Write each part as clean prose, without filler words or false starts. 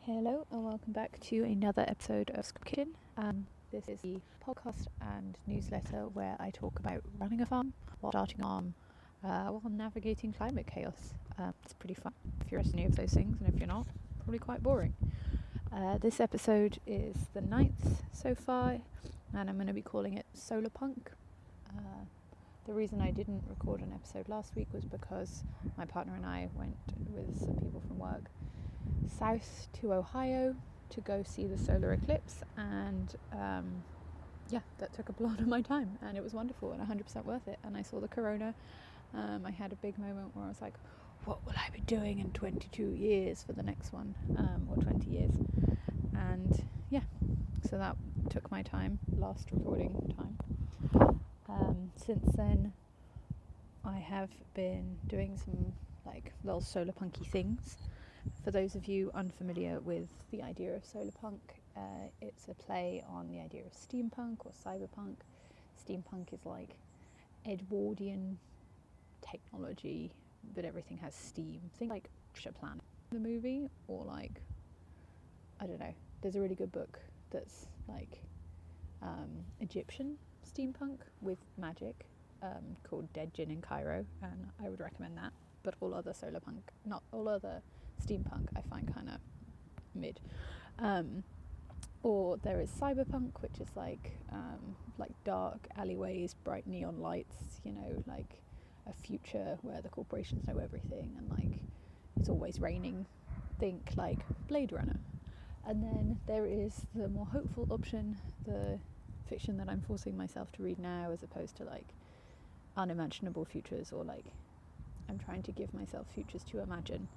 Hello and welcome back to another episode of Script Kitchen. This is the podcast and newsletter where I talk about running a farm while starting on while navigating climate chaos. It's pretty fun if you're interested in any of those things, and if you're not, probably quite boring. This episode is the 9th so far, and I'm going to be calling it Solarpunk. The reason I didn't record an episode last week was because my partner and I went with some people from work south to Ohio to go see the solar eclipse, and that took up a lot of my time, and it was wonderful and 100% worth it. And I saw the corona. I had a big moment where I was like, what will I be doing in 22 years for the next one, or 20 years? And so that took my time, last recording time. Since then I have been doing some little solar punky things. For those of you unfamiliar with the idea of solarpunk, it's a play on the idea of steampunk or cyberpunk. Steampunk is like Edwardian technology, but everything has steam. Think like Treasure Planet, the movie, or I don't know. There's a really good book that's Egyptian steampunk with magic, called Dead Gin in Cairo, and I would recommend that. But all other steampunk I find kind of mid. Or there is cyberpunk, which is like dark alleyways, bright neon lights, like a future where the corporations know everything and it's always raining. Think like Blade Runner. And then there is the more hopeful option, the fiction that I'm forcing myself to read now, as opposed to unimaginable futures, or I'm trying to give myself futures to imagine.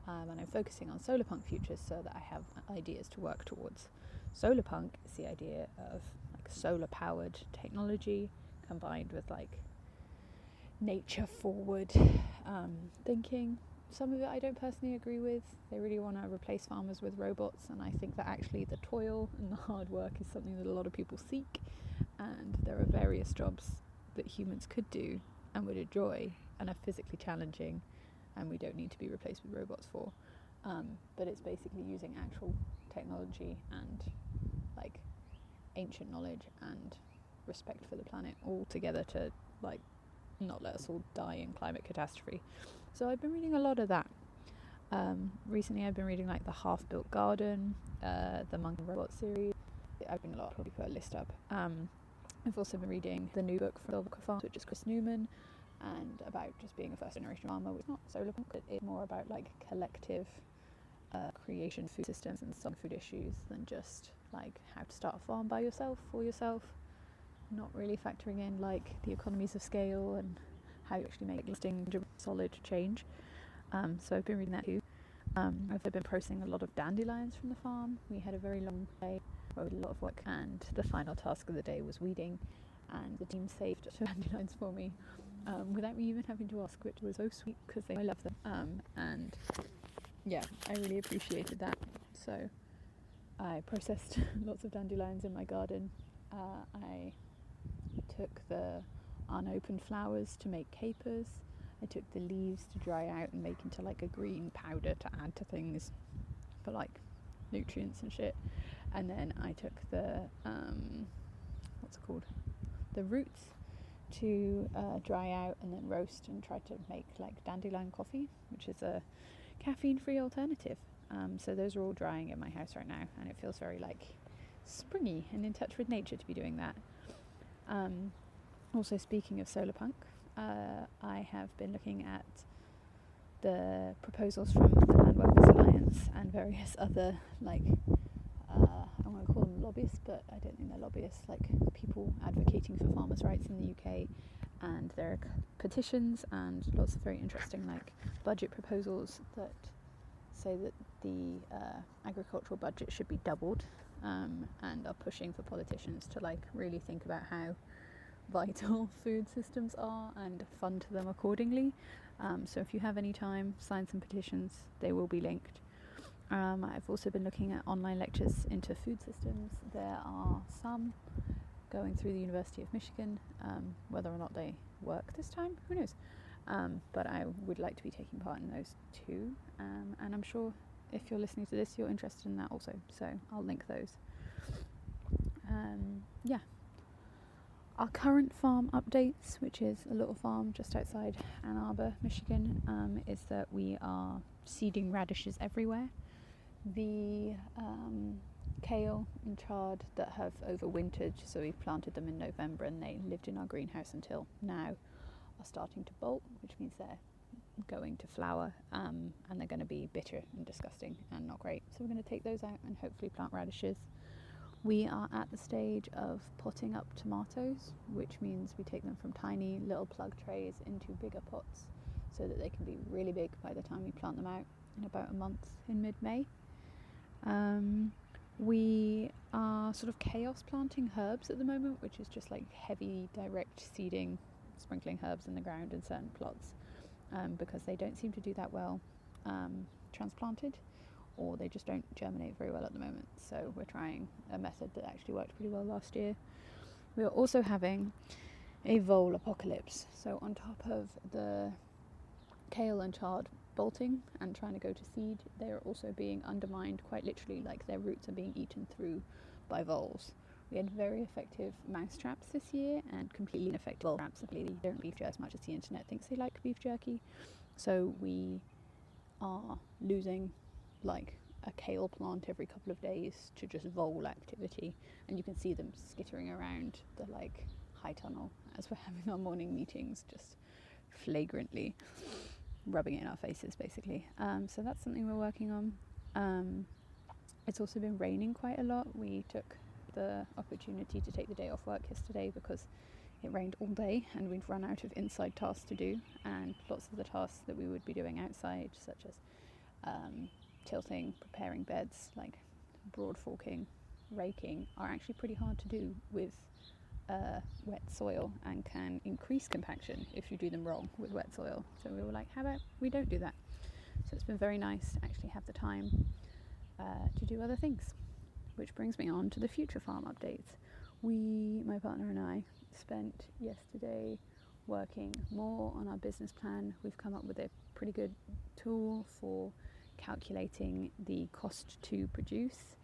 And I'm focusing on solarpunk futures so that I have ideas to work towards. Solarpunk is the idea of solar-powered technology combined with nature-forward thinking. Some of it I don't personally agree with. They really want to replace farmers with robots, and I think that actually the toil and the hard work is something that a lot of people seek, and there are various jobs that humans could do and would enjoy and are physically challenging, and we don't need to be replaced with robots for. But it's basically using actual technology and ancient knowledge and respect for the planet all together to not let us all die in climate catastrophe. So I've been reading a lot of that. Recently I've been reading the Half-Built Garden, the Monk and Robot series. I've been a lot, probably put a list up. I've also been reading the new book from Silver Farms, which is Chris Newman, and about just being a first generation farmer, which is not solarpunk, but it's more about collective creation food systems and some food issues than just how to start a farm by yourself, for yourself, not really factoring in the economies of scale and how you actually make lasting solid change. So I've been reading that too. I've been processing a lot of dandelions from the farm. We had a very long day with a lot of work, and the final task of the day was weeding, and the team saved dandelions for me without me even having to ask, which was so sweet because I love them. And I really appreciated that. So I processed lots of dandelions in my garden. I took the unopened flowers to make capers. I took the leaves to dry out and make into a green powder to add to things for nutrients and shit. And then I took the the roots to dry out and then roast and try to make dandelion coffee, which is a caffeine-free alternative. So those are all drying in my house right now, and it feels very springy and in touch with nature to be doing that. Also, speaking of solarpunk, I have been looking at the proposals from the Land Workers Alliance and various other I want to call them lobbyists, but I don't think they're lobbyists, people advocating for farmers' rights in the UK, and there are petitions and lots of very interesting budget proposals that say that the agricultural budget should be doubled, and are pushing for politicians to really think about how vital food systems are and fund them accordingly. So if you have any time, sign some petitions. They will be linked. I've also been looking at online lectures into food systems. There are some going through the University of Michigan. Whether or not they work this time, who knows? But I would like to be taking part in those too. And I'm sure if you're listening to this, you're interested in that also. So I'll link those. Yeah. Our current farm updates, which is a little farm just outside Ann Arbor, Michigan, is that we are seeding radishes everywhere. The kale and chard that have overwintered, so we planted them in November and they lived in our greenhouse until now, are starting to bolt, which means they're going to flower, and they're going to be bitter and disgusting and not great. So we're going to take those out and hopefully plant radishes. We are at the stage of potting up tomatoes, which means we take them from tiny little plug trays into bigger pots so that they can be really big by the time we plant them out in about a month in mid-May. We are sort of chaos planting herbs at the moment, which is just like heavy direct seeding, sprinkling herbs in the ground in certain plots, because they don't seem to do that well transplanted, or they just don't germinate very well at the moment. So we're trying a method that actually worked pretty well last year. We are also having a vole apocalypse. So on top of the kale and chard bolting and trying to go to seed, they are also being undermined quite literally, like their roots are being eaten through by voles. We had very effective mouse traps this year and completely ineffective vole traps. They don't beef jerky as much as the internet thinks they like beef jerky. So we are losing like a kale plant every couple of days to just vole activity, and you can see them skittering around the like high tunnel as we're having our morning meetings, just flagrantly rubbing it in our faces basically. So that's something we're working on. It's also been raining quite a lot. We took the opportunity to take the day off work yesterday because it rained all day and we'd run out of inside tasks to do, and lots of the tasks that we would be doing outside, such as tilting, preparing beds, like broad forking, raking, are actually pretty hard to do with wet soil and can increase compaction if you do them wrong with wet soil. So we were like, how about we don't do that? So it's been very nice to actually have the time to do other things, which brings me on to the future farm updates. My partner and I, spent yesterday working more on our business plan. We've come up with a pretty good tool for calculating the cost to produce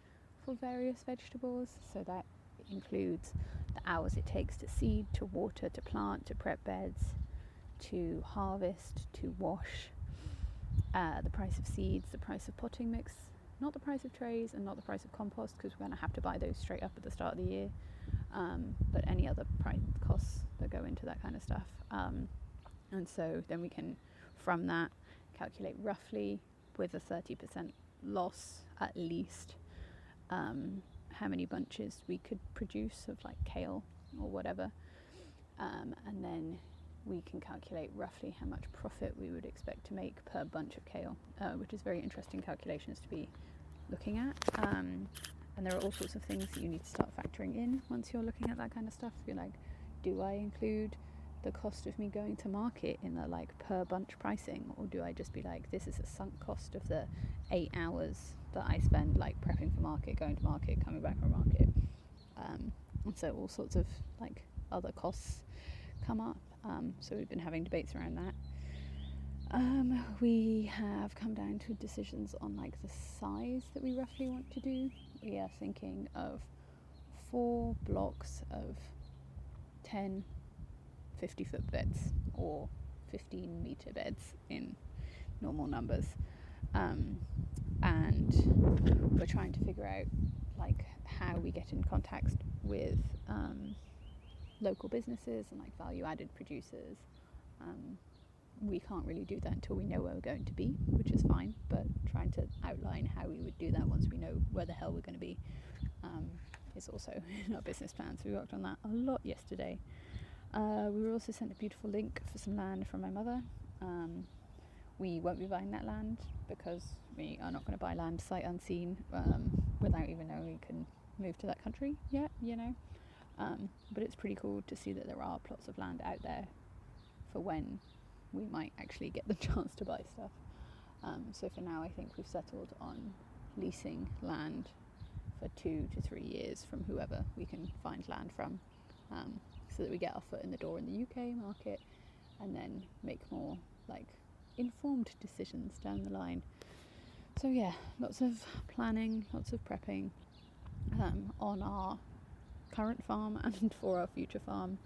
for various vegetables. So that includes the hours it takes to seed, to water, to plant, to prep beds, to harvest, to wash, the price of seeds, the price of potting mix, not the price of trays and not the price of compost, because we're going to have to buy those straight up at the start of the year, but any other costs that go into that kind of stuff. And so then we can, from that, calculate roughly, with a 30% loss at least, how many bunches we could produce of like kale or whatever, and then we can calculate roughly how much profit we would expect to make per bunch of kale, which is very interesting calculations to be looking at. And there are all sorts of things that you need to start factoring in once you're looking at that kind of stuff. You're like, do I include the cost of me going to market in the like per bunch pricing, or do I just be like, this is a sunk cost of the 8 hours that I spend like prepping for market, going to market, coming back from market, and so all sorts of like other costs come up. So we've been having debates around that. We have come down to decisions on like the size that we roughly want to do. We are thinking of 4 blocks of 10 50-foot beds, or 15-meter beds in normal numbers, and we're trying to figure out like how we get in contact with local businesses and like value-added producers. We can't really do that until we know where we're going to be, which is fine, but trying to outline how we would do that once we know where the hell we're going to be is also in our business plan. So we worked on that a lot yesterday. We were also sent a beautiful link for some land from my mother. We won't be buying that land because we are not going to buy land sight unseen without even knowing we can move to that country yet, you know. But it's pretty cool to see that there are plots of land out there for when we might actually get the chance to buy stuff. So for now I think we've settled on leasing land for 2 to 3 years from whoever we can find land from, so that we get our foot in the door in the UK market and then make more like informed decisions down the line. So yeah, lots of planning, lots of prepping on our current farm and for our future farm.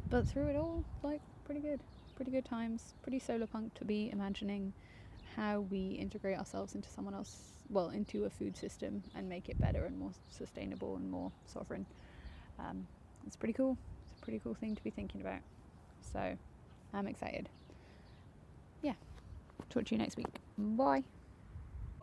But through it all, like, pretty good times, pretty solarpunk to be imagining how we integrate ourselves into someone else, well, into a food system and make it better and more sustainable and more sovereign. It's pretty cool. It's a pretty cool thing to be thinking about. So I'm excited. Yeah, talk to you next week. Bye.